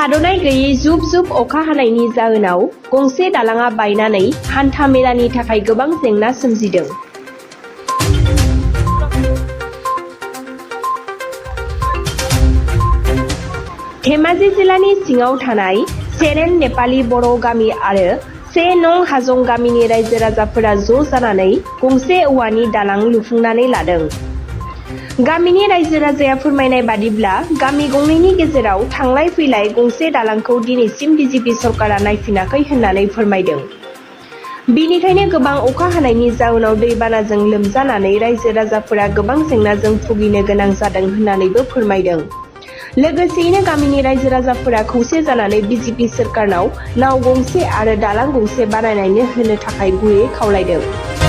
थाद'नाय गैयै जुब जुब अखा हानायनि जाहोनाव गंसे दालाङा बायनानै हान्था मेलानि थाखाय गोबां जेंना सोमजिदों। धेमाजि जिल्लानि सिङाव थानाय सेरेन नेपालि बर' गामि आरो 1 नं हाजं गामिनि रायजो राजाफोरा ज' जानानै गंसे औवानि दालां लुफुंनानै लादों। गामिनि रायजो राजाया फोरमायनाय बादिब्ला गामि गंनैनि गेजेराव थांलाय फैलाय गंसे दालांखौ दिनैसिम बिजेपि सरकारा नायफिनाखै होननानै फोरमायदों। बेनिखायनो गोबां अखा हानायनि जाउनाव दैबानाजों लोमजानानै रायजो राजाफोरा गोबां जेंनाजों भुगिनो गोनां जादों होननानैबो फोरमायदों। लोगोसेयैनो गामिनि रायजो राजाफोरा खौसे जानानै बिजेपि सरकारनाव नाव गंसे आरो दालां गंसे बानायनानै होनो थाखाय गुरैयै खावलायदों।